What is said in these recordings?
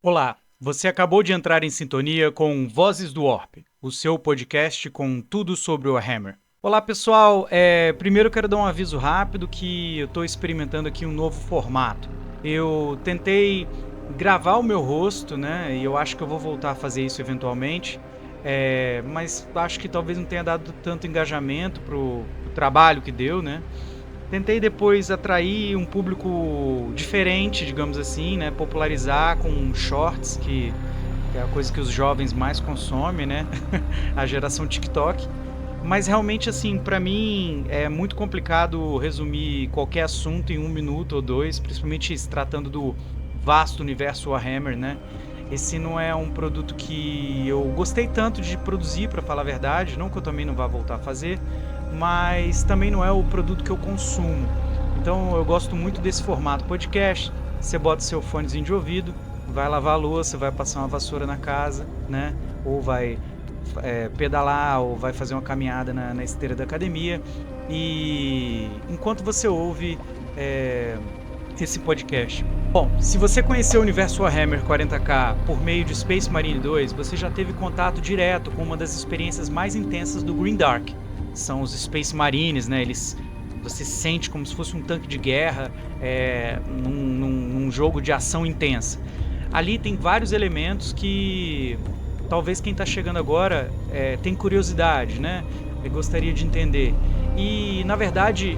Olá, você acabou de entrar em sintonia com Vozes do Orp, o seu podcast com tudo sobre o Warhammer. Olá pessoal, primeiro eu quero dar um aviso rápido que eu estou experimentando aqui um novo formato. Eu tentei gravar o meu rosto, né, e eu acho que eu vou voltar a fazer isso eventualmente, mas acho que talvez não tenha dado tanto engajamento pro trabalho que deu, né. Tentei depois atrair um público diferente, digamos assim, né? Popularizar com shorts, que é a coisa que os jovens mais consomem, né? A geração TikTok. Mas realmente, assim, para mim é muito complicado resumir qualquer assunto em 1 minuto ou 2, principalmente se tratando do vasto universo Warhammer, né? Esse não é um produto que eu gostei tanto de produzir, para falar a verdade, não que eu também não vá voltar a fazer, mas também não é o produto que eu consumo. Então eu gosto muito desse formato podcast. Você bota seu fonezinho de ouvido, vai lavar a louça, vai passar uma vassoura na casa, né? Ou vai pedalar, ou vai fazer uma caminhada na esteira da academia. E enquanto você ouve esse podcast. Bom, se você conheceu o universo Warhammer 40k por meio de Space Marine 2, você já teve contato direto com uma das experiências mais intensas do Grimdark. São os Space Marines, né? Você sente como se fosse um tanque de guerra num jogo de ação intensa. Ali tem vários elementos que talvez quem está chegando agora tem curiosidade, né? Eu gostaria de entender. E, na verdade,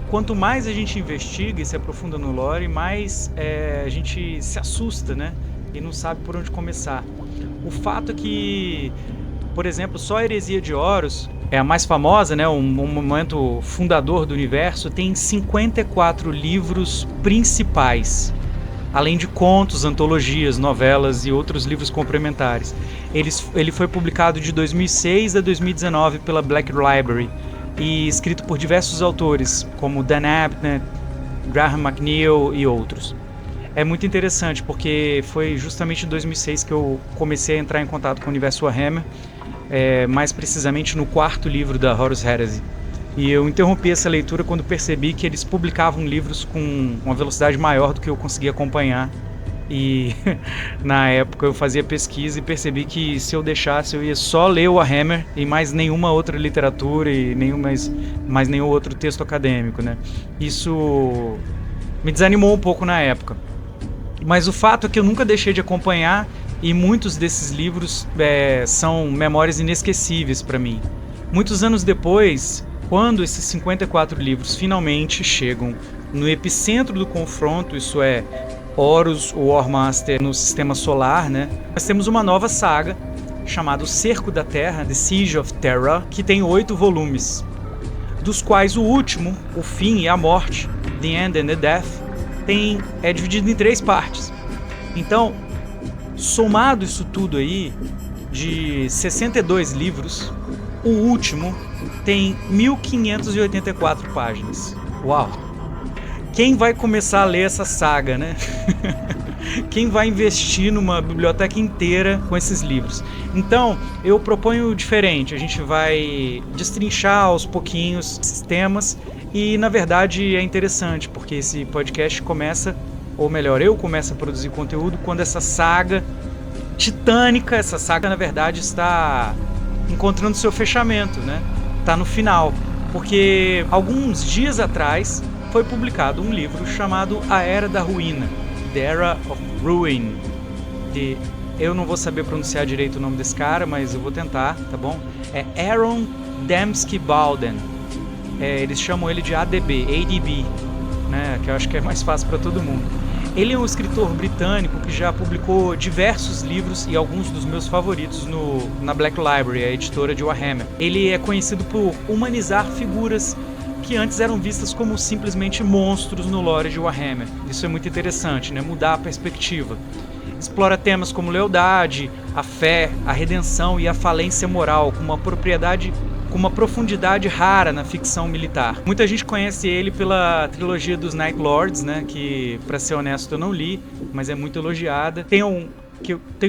quanto mais a gente investiga e se aprofunda no lore, mais a gente se assusta, né? E não sabe por onde começar. O fato é que, por exemplo, só a Heresia de Horus é a mais famosa, né? Um momento fundador do universo, tem 54 livros principais, além de contos, antologias, novelas e outros livros complementares. Ele foi publicado de 2006 a 2019 pela Black Library e escrito por diversos autores, como Dan Abnett, Graham McNeill e outros. É muito interessante, porque foi justamente em 2006 que eu comecei a entrar em contato com o universo Warhammer, mais precisamente no 4º livro da Horus Heresy. E eu interrompi essa leitura quando percebi que eles publicavam livros com uma velocidade maior do que eu conseguia acompanhar. E na época eu fazia pesquisa e percebi que se eu deixasse eu ia só ler o Warhammer e mais nenhuma outra literatura e mais nenhum outro texto acadêmico, né? Isso me desanimou um pouco na época. Mas o fato é que eu nunca deixei de acompanhar e muitos desses livros são memórias inesquecíveis para mim. Muitos anos depois, quando esses 54 livros finalmente chegam no epicentro do confronto, isso é, Horus, o Warmaster no sistema solar, né? Nós temos uma nova saga chamada O Cerco da Terra, The Siege of Terra, que tem 8 volumes, dos quais o último, O Fim e a Morte, The End and the Death, é dividido em 3 partes. Então, somado isso tudo aí, de 62 livros, o último tem 1584 páginas. Uau! Quem vai começar a ler essa saga, né? Quem vai investir numa biblioteca inteira com esses livros? Então, eu proponho diferente. A gente vai destrinchar aos pouquinhos esses temas e, na verdade, é interessante, porque esse podcast começa, ou melhor, eu começo a produzir conteúdo quando essa saga titânica, essa saga, na verdade, está encontrando seu fechamento, né? Está no final. Porque alguns dias atrás foi publicado um livro chamado A Era da Ruína, The Era of Ruin. Eu não vou saber pronunciar direito o nome desse cara, mas eu vou tentar, tá bom? É Aaron Dembski Bowden. Eles chamam ele de ADB, né? Que eu acho que é mais fácil para todo mundo. Ele é um escritor britânico que já publicou diversos livros e alguns dos meus favoritos na Black Library, a editora de Warhammer. Ele é conhecido por humanizar figuras que antes eram vistas como simplesmente monstros no lore de Warhammer. Isso é muito interessante, né? Mudar a perspectiva. Explora temas como lealdade, a fé, a redenção e a falência moral com uma profundidade rara na ficção militar. Muita gente conhece ele pela trilogia dos Night Lords, né? Que, pra ser honesto, eu não li, mas é muito elogiada. Tem um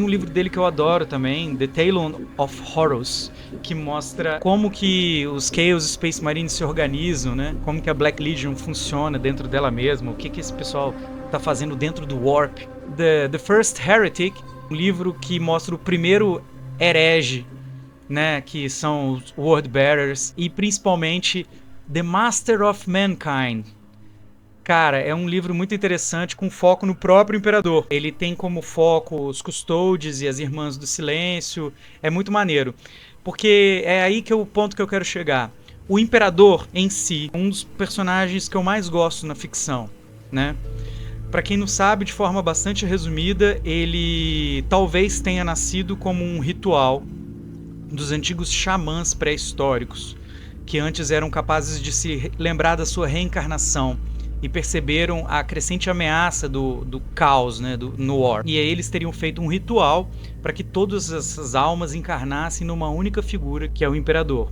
livro dele que eu adoro também, The Tale of Horus, que mostra como que os Chaos Space Marines se organizam, né? Como que a Black Legion funciona dentro dela mesma, o que esse pessoal está fazendo dentro do Warp. The First Heretic, um livro que mostra o primeiro herege, né, que são os World Bearers, e principalmente The Master of Mankind. Cara, é um livro muito interessante com foco no próprio Imperador. Ele tem como foco os Custodes e as Irmãs do Silêncio. É muito maneiro, porque é aí que é o ponto que eu quero chegar. O Imperador em si, um dos personagens que eu mais gosto na ficção, né? Para quem não sabe, de forma bastante resumida, ele talvez tenha nascido como um ritual dos antigos xamãs pré-históricos, que antes eram capazes de se lembrar da sua reencarnação e perceberam a crescente ameaça do caos, né, no War. E aí eles teriam feito um ritual para que todas essas almas encarnassem numa única figura, que é o Imperador.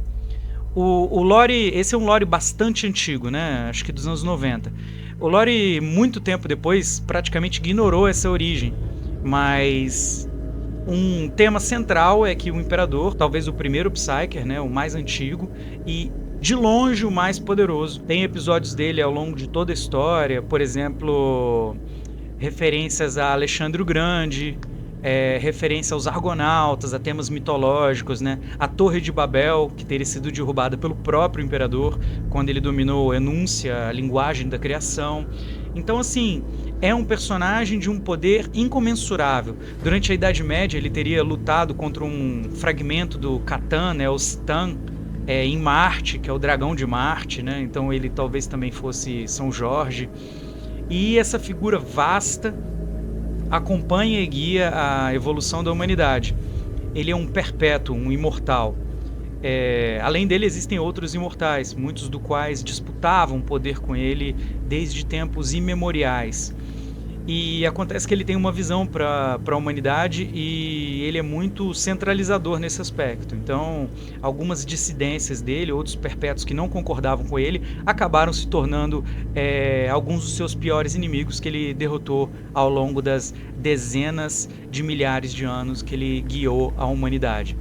O lore, esse é um lore bastante antigo, né? Acho que dos anos 90. O lore, muito tempo depois, praticamente ignorou essa origem. Mas um tema central é que o Imperador, talvez o primeiro Psyker, né, o mais antigo, e de longe o mais poderoso. Tem episódios dele ao longo de toda a história, por exemplo, referências a Alexandre o Grande, referência aos Argonautas, a temas mitológicos, né? A Torre de Babel, que teria sido derrubada pelo próprio Imperador quando ele dominou a enúncia, a linguagem da criação. Então, assim, é um personagem de um poder incomensurável. Durante a Idade Média, ele teria lutado contra um fragmento do Catan, né, o Stan, em Marte, que é o dragão de Marte, né? Então ele talvez também fosse São Jorge. E essa figura vasta acompanha e guia a evolução da humanidade. Ele é um perpétuo, um imortal. Além dele existem outros imortais, muitos dos quais disputavam poder com ele desde tempos imemoriais. E acontece que ele tem uma visão para a humanidade e ele é muito centralizador nesse aspecto. Então, algumas dissidências dele, outros perpétuos que não concordavam com ele, acabaram se tornando alguns dos seus piores inimigos que ele derrotou ao longo das dezenas de milhares de anos que ele guiou a humanidade.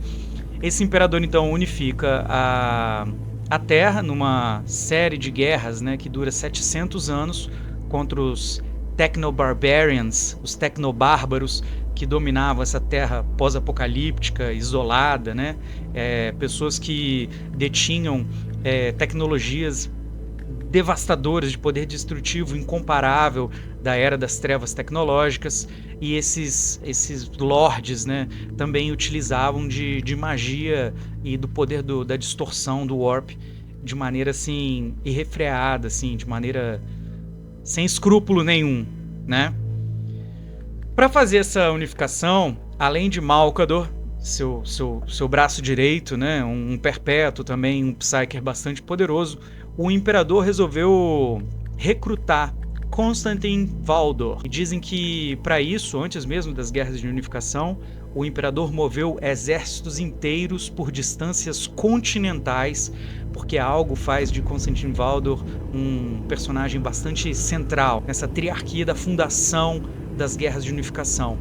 Esse imperador, então, unifica a Terra numa série de guerras, né, que dura 700 anos contra os Techno-Barbarians, os Tecnobárbaros, que dominavam essa terra pós-apocalíptica, isolada, né? Pessoas que detinham tecnologias devastadoras de poder destrutivo incomparável da era das trevas tecnológicas, e esses lords, né, também utilizavam de magia e do poder da distorção do Warp de maneira assim irrefreada, assim, de maneira sem escrúpulo nenhum, né? Para fazer essa unificação, além de Malcador, seu braço direito, né, um perpétuo também, um Psyker bastante poderoso, o Imperador resolveu recrutar Constantin Valdor. E dizem que, para isso, antes mesmo das guerras de unificação, o Imperador moveu exércitos inteiros por distâncias continentais, porque algo faz de Constantin Valdor um personagem bastante central nessa triarquia da fundação das guerras de unificação.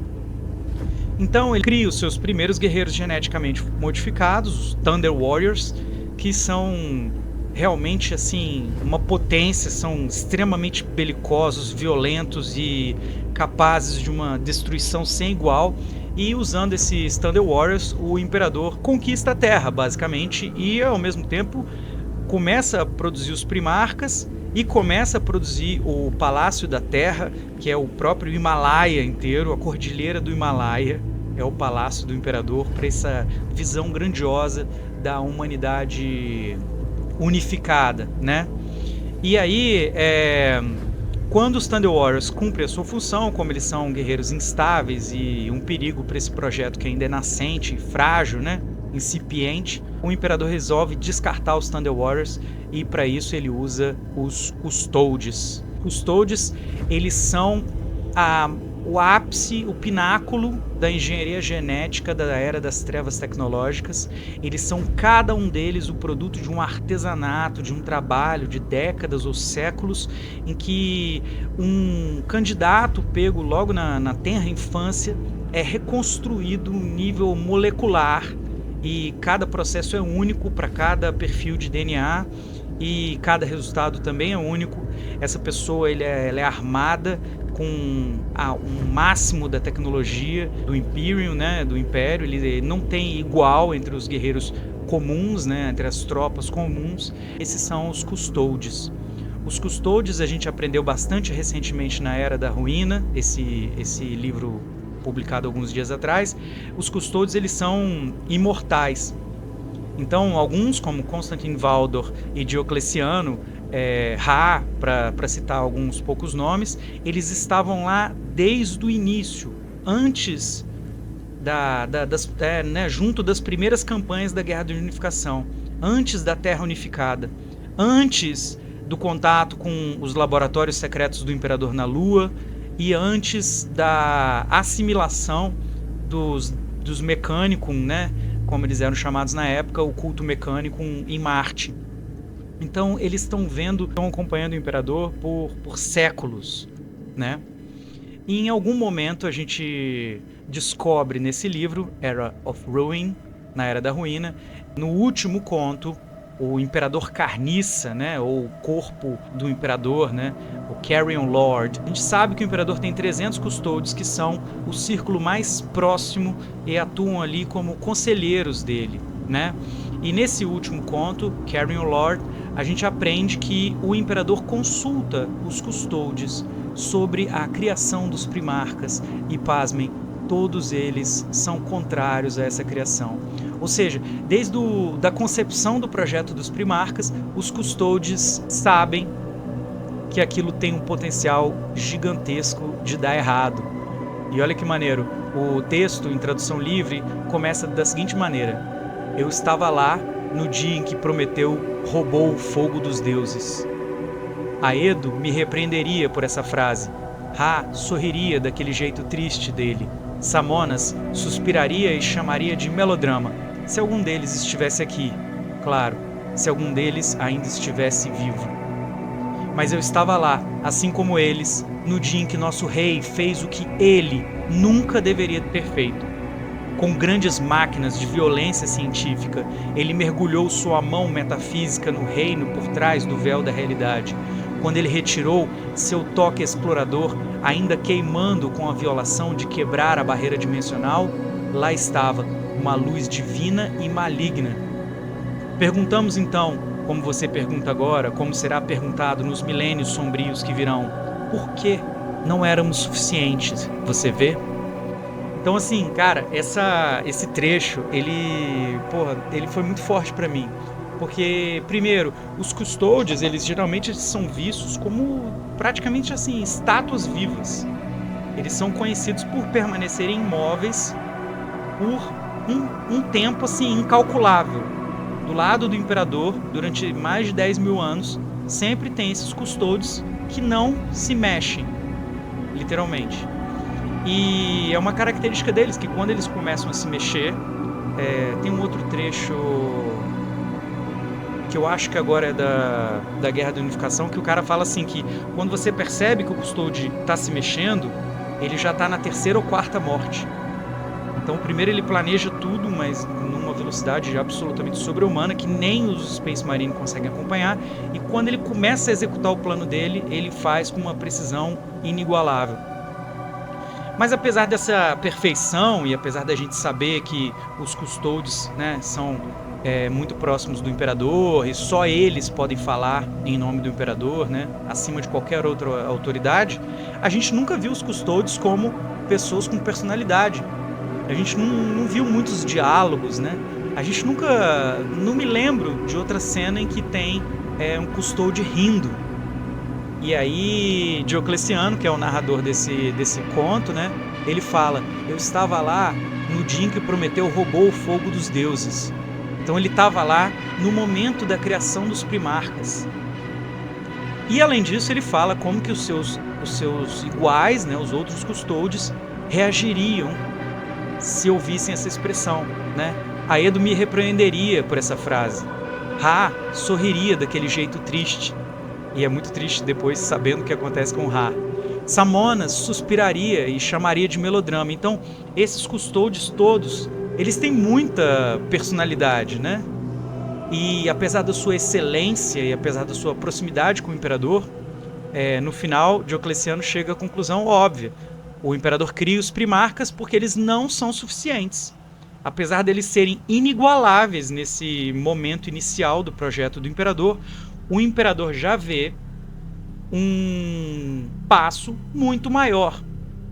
Então ele cria os seus primeiros guerreiros geneticamente modificados, os Thunder Warriors, que são realmente assim uma potência, são extremamente belicosos, violentos e capazes de uma destruição sem igual. E usando esses Thunder Warriors, o Imperador conquista a Terra, basicamente, e ao mesmo tempo começa a produzir os Primarcas e começa a produzir o Palácio da Terra, que é o próprio Himalaia inteiro, a Cordilheira do Himalaia, é o Palácio do Imperador, para essa visão grandiosa da humanidade unificada, né? E aí, quando os Thunder Warriors cumprem a sua função, como eles são guerreiros instáveis e um perigo para esse projeto que ainda é nascente, frágil, né? Incipiente, o Imperador resolve descartar os Thunder Warriors e para isso ele usa os Custodes. Custodes, eles são o ápice, o pináculo da engenharia genética da era das trevas tecnológicas. Eles são, cada um deles, o produto de um artesanato, de um trabalho de décadas ou séculos, em que um candidato pego logo na tenra infância é reconstruído em nível molecular, e cada processo é único para cada perfil de DNA, e cada resultado também é único. Essa pessoa ela é armada com um máximo da tecnologia do Imperium, né, do Império. Ele não tem igual entre os guerreiros comuns, né, entre as tropas comuns. Esses são os Custodes. Os Custodes a gente aprendeu bastante recentemente na Era da Ruína, esse livro publicado alguns dias atrás. Os Custodes, eles são imortais. Então, alguns, como Constantin Valdor e Diocleciano, Ra, para citar alguns poucos nomes, eles estavam lá desde o início, antes junto das primeiras campanhas da Guerra de Unificação, antes da Terra Unificada, antes do contato com os laboratórios secretos do Imperador na Lua e antes da assimilação dos mecânicos, né, como eles eram chamados na época, o culto mecânico em Marte. Então eles estão acompanhando o Imperador por séculos, né? E em algum momento a gente descobre nesse livro, Era of Ruin, na Era da Ruína, no último conto, o Imperador Carniça, né, ou o corpo do Imperador, né, o Carrion Lord. A gente sabe que o Imperador tem 300 Custodes, que são o círculo mais próximo e atuam ali como conselheiros dele, né? E nesse último conto, Carrion Lord, a gente aprende que o Imperador consulta os Custodes sobre a criação dos primarcas e, pasmem, todos eles são contrários a essa criação. Ou seja, desde da concepção do projeto dos primarcas, os Custodes sabem que aquilo tem um potencial gigantesco de dar errado. E olha que maneiro, o texto em tradução livre começa da seguinte maneira: eu estava lá no dia em que Prometeu roubou o fogo dos deuses. Aedo me repreenderia por essa frase. Ra sorriria daquele jeito triste dele. Samonas suspiraria e chamaria de melodrama, se algum deles estivesse aqui. Claro, se algum deles ainda estivesse vivo. Mas eu estava lá, assim como eles, no dia em que nosso rei fez o que ele nunca deveria ter feito. Com grandes máquinas de violência científica, ele mergulhou sua mão metafísica no reino por trás do véu da realidade. Quando ele retirou seu toque explorador, ainda queimando com a violação de quebrar a barreira dimensional, lá estava uma luz divina e maligna. Perguntamos então, como você pergunta agora, como será perguntado nos milênios sombrios que virão, por que não éramos suficientes, você vê? Então assim, cara, esse trecho, ele foi muito forte para mim. Porque, primeiro, os Custodes, eles geralmente são vistos como praticamente assim, estátuas vivas. Eles são conhecidos por permanecerem imóveis por um tempo assim, incalculável. Do lado do Imperador, durante mais de 10 mil anos, sempre tem esses Custodes que não se mexem, literalmente. E é uma característica deles, que quando eles começam a se mexer, tem um outro trecho que eu acho que agora é da Guerra da Unificação, que o cara fala assim, que quando você percebe que o Custode está se mexendo, ele já está na 3ª ou 4ª morte. Então primeiro ele planeja tudo, mas numa velocidade absolutamente sobre-humana, que nem os Space Marine conseguem acompanhar, e quando ele começa a executar o plano dele, ele faz com uma precisão inigualável. Mas apesar dessa perfeição, e apesar da gente saber que os Custodes, né, são muito próximos do Imperador, e só eles podem falar em nome do Imperador, né, acima de qualquer outra autoridade, a gente nunca viu os Custodes como pessoas com personalidade. A gente não viu muitos diálogos, né? A gente não me lembro de outra cena em que tem um Custode rindo. E aí Diocleciano, que é o narrador desse conto, né, ele fala: eu estava lá no dia em que Prometeu roubou o fogo dos deuses. Então ele estava lá no momento da criação dos primarcas. E além disso ele fala como que os seus iguais, né, os outros Custodes, reagiriam se ouvissem essa expressão, né? Aedo me repreenderia por essa frase. Ra sorriria daquele jeito triste. E é muito triste depois sabendo o que acontece com Ra. Samonas suspiraria e chamaria de melodrama. Então, esses Custodes todos, eles têm muita personalidade, né? E apesar da sua excelência e apesar da sua proximidade com o imperador, no final, Diocleciano chega à conclusão óbvia. O imperador cria os primarcas porque eles não são suficientes. Apesar deles serem inigualáveis nesse momento inicial do projeto do imperador, o imperador já vê um passo muito maior,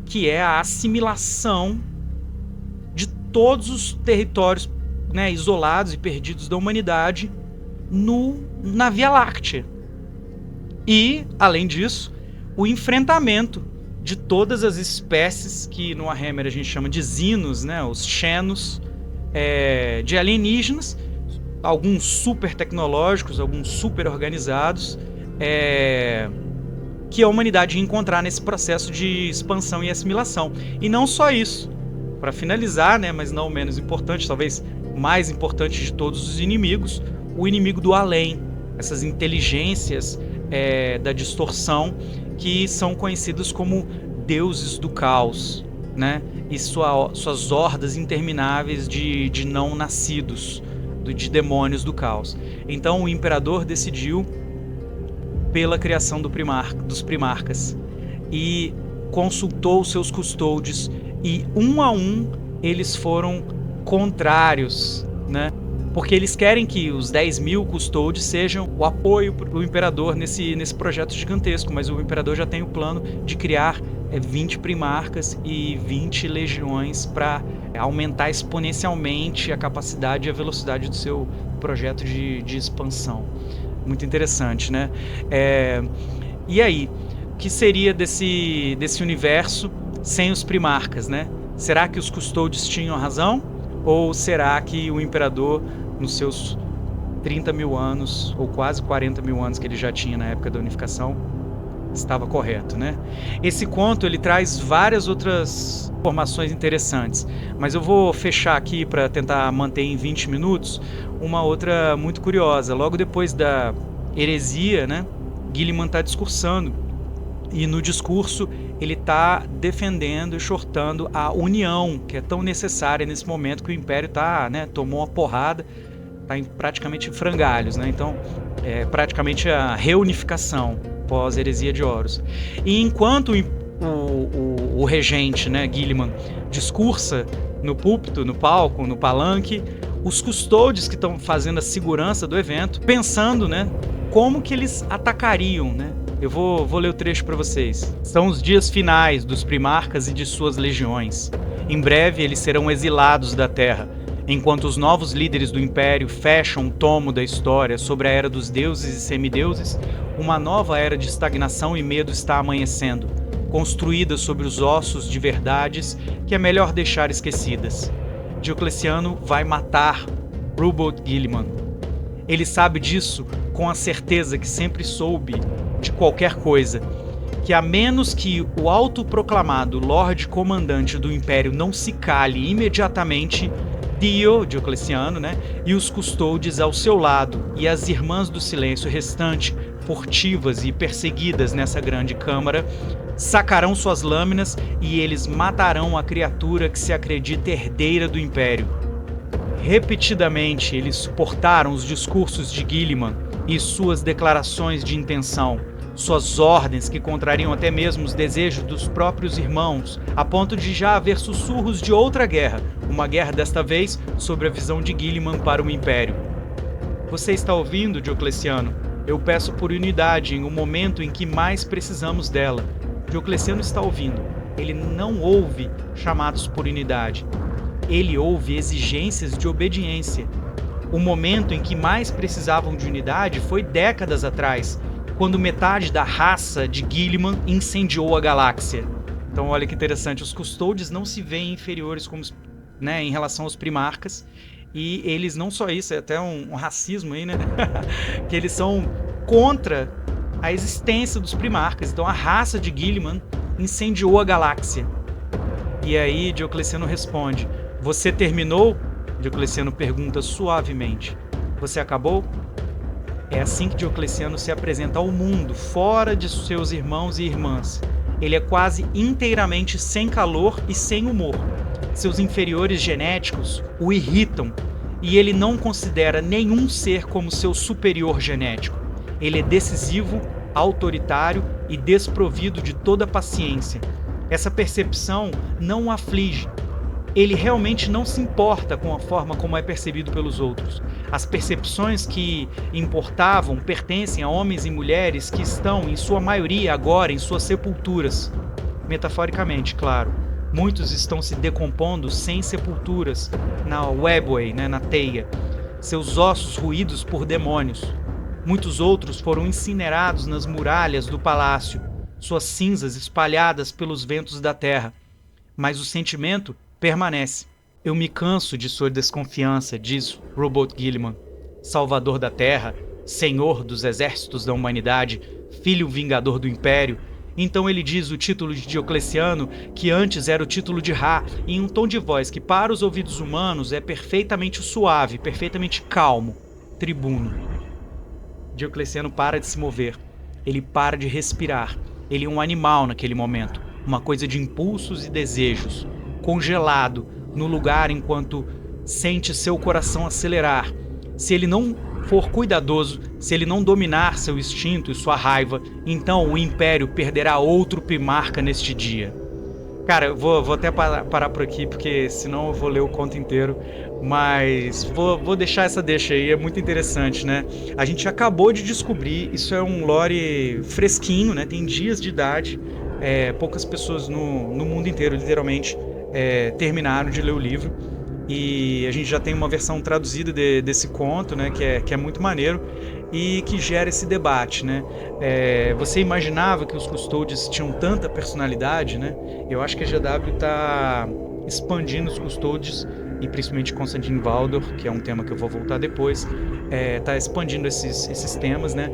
que é a assimilação de todos os territórios, né, isolados e perdidos da humanidade na Via Láctea. E, além disso, o enfrentamento de todas as espécies que no Warhammer a gente chama de Xenos, né, os Xenos, de alienígenas, alguns super tecnológicos, alguns super organizados, que a humanidade ia encontrar nesse processo de expansão e assimilação. E não só isso. Para finalizar, né, mas não menos importante, talvez mais importante de todos os inimigos, o inimigo do além, essas inteligências da distorção que são conhecidos como deuses do caos, né? E suas hordas intermináveis de não nascidos, de demônios do caos. Então o imperador decidiu pela criação dos primarcas e consultou seus custódios, e um a um eles foram contrários, né? Porque eles querem que os 10.000 custódios sejam o apoio para o imperador nesse projeto gigantesco, mas o imperador já tem o plano de criar 20 primarcas e 20 legiões para aumentar exponencialmente a capacidade e a velocidade do seu projeto de expansão. Muito interessante, né? E aí, o que seria desse universo sem os primarcas, né? Será que os custódios tinham razão? Ou será que o imperador, nos seus 30 mil anos, ou quase 40 mil anos que ele já tinha na época da unificação, estava correto, né? Esse conto ele traz várias outras informações interessantes, mas eu vou fechar aqui para tentar manter em 20 minutos uma outra muito curiosa. Logo depois da heresia, né, Guilliman está discursando, e no discurso ele está defendendo e exortando a união, que é tão necessária nesse momento que o Império tomou uma porrada, está praticamente em frangalhos, né? Então é praticamente a reunificação pós-heresia de Horus. E enquanto o regente, né, Guilliman, discursa no púlpito, no palco, no palanque, os custódios que estão fazendo a segurança do evento, pensando, né, como que eles atacariam, né? Eu vou ler o trecho para vocês. São os dias finais dos primarcas e de suas legiões. Em breve eles serão exilados da terra, enquanto os novos líderes do Império fecham o tomo da história sobre a era dos deuses e semideuses. Uma nova era de estagnação e medo está amanhecendo, construída sobre os ossos de verdades que é melhor deixar esquecidas. Diocleciano vai matar Rubald Guilliman. Ele sabe disso com a certeza que sempre soube de qualquer coisa, que a menos que o autoproclamado Lorde Comandante do Império não se cale imediatamente, Diocleciano, né, e os custódios ao seu lado e as Irmãs do Silêncio restante, furtivas e perseguidas nessa grande câmara, sacarão suas lâminas e eles matarão a criatura que se acredita herdeira do Império. Repetidamente eles suportaram os discursos de Guilliman e suas declarações de intenção, suas ordens que contrariam até mesmo os desejos dos próprios irmãos, a ponto de já haver sussurros de outra guerra, uma guerra desta vez sobre a visão de Guilliman para o Império. Você está ouvindo, Diocleciano? Eu peço por unidade em um momento em que mais precisamos dela. Diocleciano está ouvindo. Ele não ouve chamados por unidade. Ele ouve exigências de obediência. O momento em que mais precisavam de unidade foi décadas atrás, quando metade da raça de Guilliman incendiou a galáxia. Então olha que interessante, os custódios não se veem inferiores como, né, em relação aos primarcas, e eles não só isso, é até um racismo aí, né, que eles são contra a existência dos primarcas. Então a raça de Guilliman incendiou a galáxia. E aí Diocleciano responde: você terminou? Diocleciano pergunta suavemente: você acabou? É assim que Diocleciano se apresenta ao mundo, fora de seus irmãos e irmãs. Ele é quase inteiramente sem calor e sem humor. Seus inferiores genéticos o irritam, e ele não considera nenhum ser como seu superior genético. Ele é decisivo, autoritário e desprovido de toda paciência. Essa percepção não o aflige. Ele realmente não se importa com a forma como é percebido pelos outros. As percepções que importavam pertencem a homens e mulheres que estão, em sua maioria agora, em suas sepulturas. Metaforicamente, claro. Muitos estão se decompondo sem sepulturas, na webway, na teia. Seus ossos ruídos por demônios. Muitos outros foram incinerados nas muralhas do palácio, suas cinzas espalhadas pelos ventos da terra. Mas o sentimento permanece. Eu me canso de sua desconfiança, diz Robert Guilliman, salvador da Terra, senhor dos exércitos da humanidade, filho vingador do Império. Então ele diz o título de Diocleciano, que antes era o título de Ra, em um tom de voz que para os ouvidos humanos é perfeitamente suave, perfeitamente calmo. Tribuno. Diocleciano para de se mover. Ele para de respirar. Ele é um animal naquele momento, uma coisa de impulsos e desejos, congelado no lugar enquanto sente seu coração acelerar. Se ele não for cuidadoso, se ele não dominar seu instinto e sua raiva, então o Império perderá outro primarca neste dia. Cara, eu vou até parar por aqui, porque senão eu vou ler o conto inteiro, mas vou deixar essa deixa aí, é muito interessante, né? A gente acabou de descobrir, isso é um lore fresquinho, né? Tem dias de idade, poucas pessoas no mundo inteiro, literalmente, terminaram de ler o livro, e a gente já tem uma versão traduzida desse conto, né? Que é muito maneiro, e que gera esse debate, né? Você imaginava que os Custodes tinham tanta personalidade, né? Eu acho que a GW está expandindo os Custodes, e principalmente Constantin Valdor, que é um tema que eu vou voltar depois, está expandindo esses temas, né?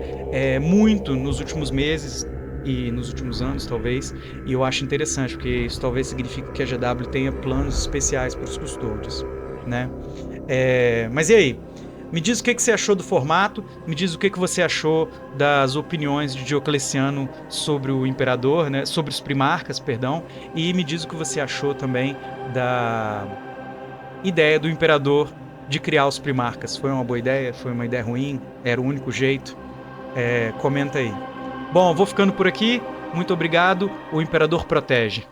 Muito nos últimos meses e nos últimos anos, talvez, e eu acho interessante, porque isso talvez signifique que a GW tenha planos especiais para os Custodes, né? Mas e aí? Me diz o que você achou do formato, me diz o que você achou das opiniões de Diocleciano sobre o imperador, né, sobre os primarcas, perdão, e me diz o que você achou também da ideia do imperador de criar os primarcas. Foi uma boa ideia? Foi uma ideia ruim? Era o único jeito? Comenta aí. Bom, vou ficando por aqui. Muito obrigado. O imperador protege.